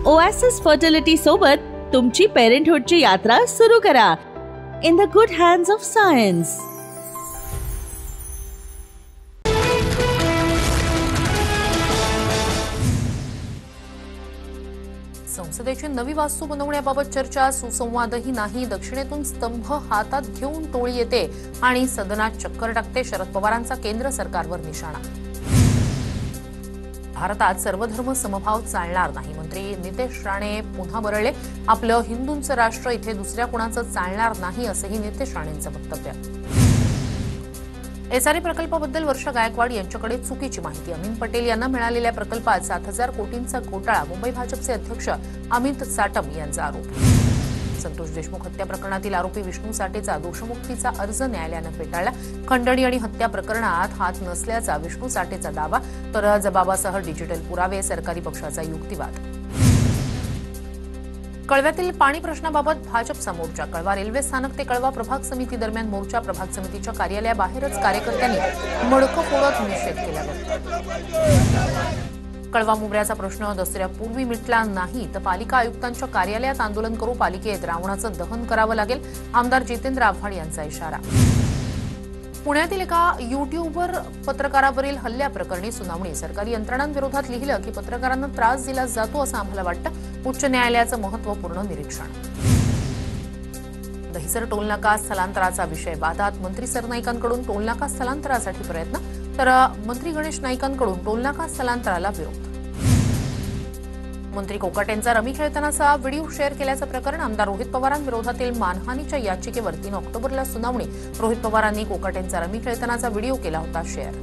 Oasis fertility सोबत तुमची पेरेंटहुडची यात्रा सुरू करा in the good hands of science. संसदेची नवी वास्तू बनवण्याबाबत चर्चा, सुसंवादही नाही. दक्षिणेतून स्तंभ हातात घेऊन टोळी येते आणि सदनात चक्कर टाकते. शरद पवारांचा केंद्र सरकारवर निशाणा. भारतात सर्वधर्म समभाव चालणार नाही. मंत्री नितेश राणे पुन्हा बरळले. आपलं हिंदूंचं राष्ट्र इथे दुसऱ्या कुणाचं चालणार नाही असंही नितेश राणेंचं वक्तव्य. एसआरए प्रकल्पाबद्दल वर्षा गायकवाड यांच्याकडे चुकीची माहिती. अमीन पटेल यांना मिळालेल्या प्रकल्पात 7,000 कोटींचा घोटाळा. मुंबई भाजपचे अध्यक्ष अमित साटम यांचा आरोप. संतोष देशमुख हत्या प्रकरणातील आरोपी विष्णू साठेचा दोषमुक्तीचा अर्ज न्यायालयानं फेटाळला. खंडणी आणि हत्या प्रकरणात हात नसल्याचा विष्णू साठेचा दावा, तर जबाबासह डिजिटल पुरावे. सरकारी पक्षाचा युक्तिवाद. कळव्यातील पाणी प्रश्नाबाबत भाजपचा मोर्चा. कळवा रेल्वे स्थानक ते कळवा प्रभाग समिती दरम्यान मोर्चा. प्रभाग समितीच्या कार्यालयाबाहेरच कार्यकर्त्यांनी मडकं फोडत निषेध केला. कळवा मुंबऱ्याचा प्रश्न दसऱ्यापूर्वी मिटला नाही तर पालिका आयुक्तांच्या कार्यालयात आंदोलन करू. पालिकेत रावणाचं दहन करावं लागेल. आमदार जितेंद्र आव्हाड यांचा इशारा. पुण्यातील एका युट्यूबर पत्रकारावरील हल्ल्याप्रकरणी सुनावणी. सरकारी यंत्रणांविरोधात लिहिलं की पत्रकारांना त्रास दिला जातो असं आम्हाला वाटतं. उच्च न्यायालयाचं महत्त्वपूर्ण निरीक्षण. दहिसर टोलनाका स्थलांतराचा विषय वादात. मंत्री सरनाईकांकडून टोलनाका स्थलांतरासाठी प्रयत्न, तर मंत्री गणेश नाईकांकडून टोलनाका स्थलांतराला विरोध. मंत्री कोकाटेंचा रमी खेळतानाचा व्हिडिओ शेअर केल्याचं प्रकरण. आमदार रोहित पवारांविरोधातील मानहानीच्या याचिकेवर 3 ऑक्टोबरला सुनावणी. रोहित पवारांनी कोकाटेंचा रमी खेळतानाचा व्हिडिओ केला होता शेअर.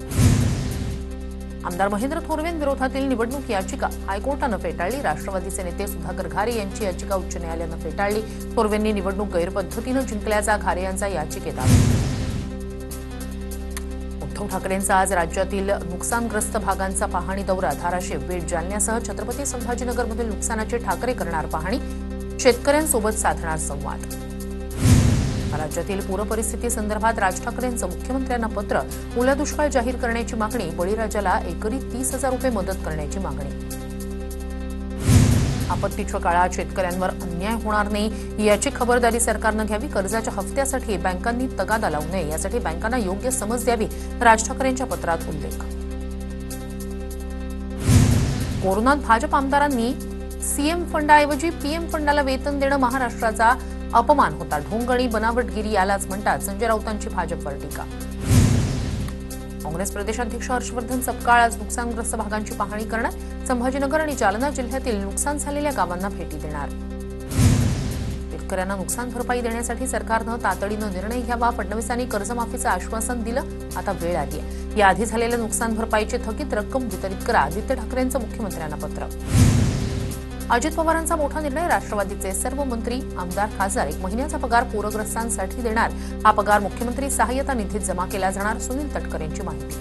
आमदार महेंद्र थोरवेंविरोधातील निवडणूक याचिका हायकोर्टानं फेटाळली. राष्ट्रवादीचे नेते सुधाकर घारे यांची याचिका उच्च न्यायालयानं फेटाळली. थोरवेंनी निवडणूक गैरपद्धतीनं जिंकल्याचा घारे यांचा याचिकेत आरोप. उद्धव ठाकरेंचा आज राज्यातील नुकसानग्रस्त भागांचा पाहणी दौरा. धाराशिव, बीड, जालन्यासह छत्रपती संभाजीनगरमधील नुकसानाची ठाकरे करणार पाहणी. शेतकऱ्यांसोबत साधणार संवाद. राज्यातील पूरपरिस्थिती संदर्भात राज ठाकरेंचं मुख्यमंत्र्यांना पत्र. ओला दुष्काळ जाहीर करण्याची मागणी. बळीराजाला एकरी 30,000 रुपये मदत करण्याची मागणी. आपत्तीच्या काळात शेतकऱ्यांवर अन्याय होणार नाही याची खबरदारी सरकारनं घ्यावी. कर्जाच्या हफ्त्यासाठी बँकांनी तगादा लावू नये यासाठी बँकांना योग्य समज द्यावी. राज ठाकरेंच्या पत्रात उल्लेख. कोरोनात भाजप आमदारांनी सीएम फंडाऐवजी पीएम फंडाला वेतन देणं महाराष्ट्राचा अपमान होता. ढोंग आणि बनावटगिरी यालाच म्हणतात. संजय राऊतांची भाजपवर टीका. काँग्रेस प्रदेशाध्यक्ष हर्षवर्धन सपकाळ आज नुकसानग्रस्त भागांची पाहणी करणार. संभाजीनगर आणि जालना जिल्ह्यातील नुकसान झालेल्या गावांना भेटी देणार. शेतकऱ्यांना नुकसान भरपाई देण्यासाठी सरकारनं तातडीनं निर्णय घ्यावा. फडणवीसांनी कर्जमाफीचं आश्वासन दिलं, आता वेळ आली आहे. याआधी झालेल्या नुकसान भरपाईची थकीत रक्कम वितरित करा. आदित्य ठाकरेंचं मुख्यमंत्र्यांना पत्र. अजित पवारांचा मोठा निर्णय. राष्ट्रवादीचे सर्व मंत्री, आमदार, खासदार 1 महिन्याचा पगार पूरग्रस्तांसाठी देणार. हा पगार मुख्यमंत्री सहाय्यता निधीत जमा केला जाणार. सुनील तटकर यांची माहिती.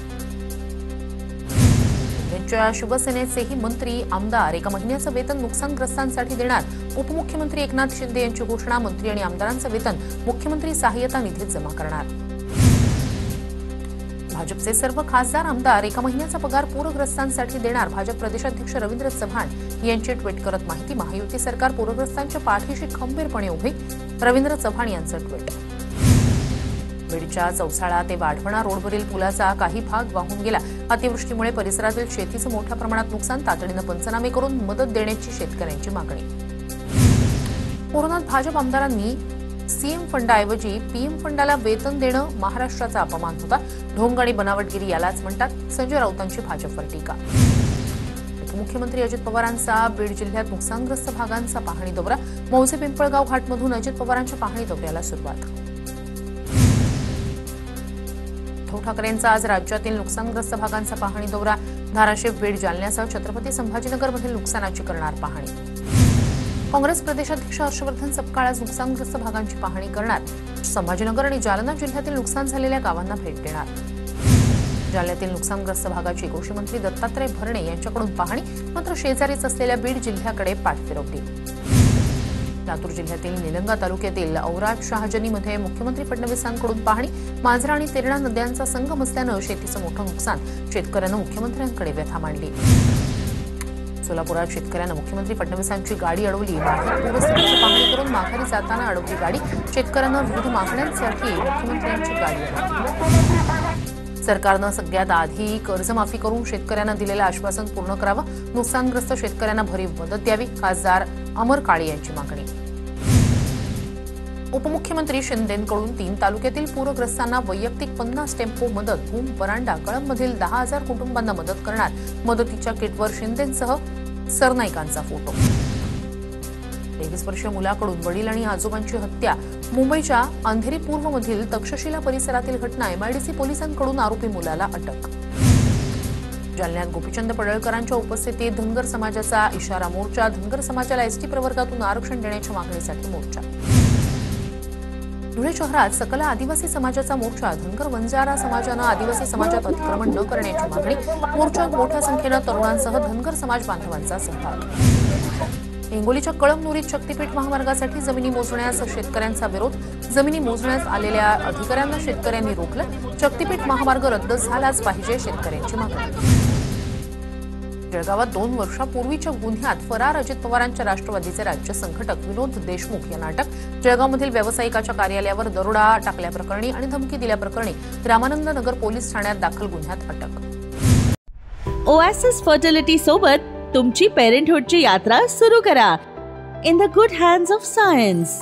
शिवसेनेचेही मंत्री, आमदार 1 महिन्याचं वेतन नुकसानग्रस्तांसाठी देणार. उपमुख्यमंत्री एकनाथ शिंदे यांची घोषणा. मंत्री आणि आमदारांचं वेतन मुख्यमंत्री सहाय्यता निधीत जमा करणार. भाजपचे सर्व खासदार, आमदार 1 महिन्याचा पगार पूरग्रस्तांसाठी देणार. भाजप प्रदेशाध्यक्ष रवींद्र चव्हाण यांची ट्विट करत माहिती. महायुती सरकार पूरग्रस्तांच्या पाठीशी खंबीरपणे उभे. रवींद्र चव्हाण यांचं ट्विट. बीडच्या चौसाळा ते वाढवणा रोडवरील पुलाचा काही भाग वाहून गेला. अतिवृष्टीमुळे परिसरातील शेतीचं मोठ्या प्रमाणात नुकसान. तातडीनं पंचनामे करून मदत देण्याची शेतकऱ्यांची मागणी. कोरोनात भाजप आमदारांनी सीएम फंडाऐवजी पीएम फंडाला वेतन देणं महाराष्ट्राचा अपमान होता. ढोंग आणि बनावटगिरी यालाच म्हणतात. संजय राऊतांची भाजपवर टीका. उपमुख्यमंत्री अजित पवारांचा बीड जिल्ह्यात नुकसानग्रस्त भागांचा पाहणी दौरा. मौजे पिंपळगाव घाटमधून अजित पवारांच्या पाहणी दौऱ्याला सुरुवात. उद्धव ठाकरेंचा आज राज्यातील नुकसानग्रस्त भागांचा पाहणी दौरा. धाराशिव, बीड, जालन्यासह छत्रपती संभाजीनगरमधील नुकसानाची करणार पाहणी. काँग्रेस प्रदेशाध्यक्ष हर्षवर्धन सपकाळ आज नुकसानग्रस्त भागांची पाहणी करणार. संभाजीनगर आणि जालना जिल्ह्यातील नुकसान झालेल्या गावांना भेट देणार. जालन्यातील नुकसानग्रस्त भागाची कृषी मंत्री दत्तात्रय भरणे यांच्याकडून पाहणी. मात्र शेजारीच असलेल्या बीड जिल्ह्याकडे पाठ फिरवली. लातूर जिल्ह्यातील निलंगा तालुक्यातील औराद शहाजनीमध्ये मुख्यमंत्री फडणवीसांकडून पाहणी. मांजरा आणि तेरणा नद्यांचा संगम असल्यानं शेतीचं मोठं नुकसान. शेतकऱ्यांनं मुख्यमंत्र्यांकडे व्यथा मांडली. सोलापुरात शेतकऱ्यांना मुख्यमंत्री फडणवीसांची गाडी अडवली. बाहेर पूरस्थितीची पाहणी करून माघारी जाताना अडवली गाडी. शेतकऱ्यांना विविध मागण्यांसाठी मुख्यमंत्र्यांची गाडी अडवली. सरकारनं सगळ्यात आधी कर्जमाफी करून शेतकऱ्यांना दिलेलं आश्वासन पूर्ण करावं. नुकसानग्रस्त शेतकऱ्यांना भरीव मदत द्यावी. खासदार अमर काळे यांची मागणी. उपमुख्यमंत्री शिंदेंकडून 3 तालुक्यातील पूरग्रस्तांना वैयक्तिक 50 टेम्पो मदत. भूम परांडा कळंबमधील 10,000 कुटुंबांना मदत करणार. मदतीच्या किटवर शिंदेंसह सरनाईकांचा फोटो. 23 वर्षीय मुलाकडून वडील आणि आजोबांची हत्या. मुंबईच्या अंधेरी पूर्वमधील तक्षशिला परिसरातील घटना. एमआयडीसी पोलिसांकडून आरोपी मुलाला अटक. जालन्यात गोपीचंद पडळकरांच्या उपस्थितीत धनगर समाजाचा इशारा मोर्चा. धनगर समाजाला एसटी प्रवर्गातून आरक्षण देण्याच्या मागणीसाठी मोर्चा. धुळे शहरात सकल आदिवासी समाजाचा मोर्चा. धनगर वंजारा समाजानं आदिवासी समाजात अतिक्रमण न करण्याची मागणी. मोर्चात मोठ्या संख्येनं तरुणांसह धनगर समाज बांधवांचा सहभाग. हिंगोलीच्या कळमनुरीत शक्तीपीठ महामार्गासाठी जमिनी मोजण्यास शेतकऱ्यांचा विरोध. जमिनी मोजण्यास आलेल्या अधिकाऱ्यांना शेतकऱ्यांनी रोखलं. शक्तीपीठ महामार्ग रद्द झालाच पाहिजे, शेतकऱ्यांची मागणी. जळगावात 2 वर्षापूर्वीच्या गुन्ह्यात फरार अजित पवारांच्या राष्ट्रवादीचे राज्य संघटक विनोद देशमुख यांना अटक. जळगावमधील व्यावसायिकाच्या कार्यालयावर दरोडा टाकल्याप्रकरणी आणि धमकी दिल्याप्रकरणी रामानंद नगर पोलीस ठाण्यात दाखल गुन्ह्यात अटक. ओएसिस फर्टिलिटी सोबत तुमची पेरेंटहुडची यात्रा सुरू करा. In the good hands of science.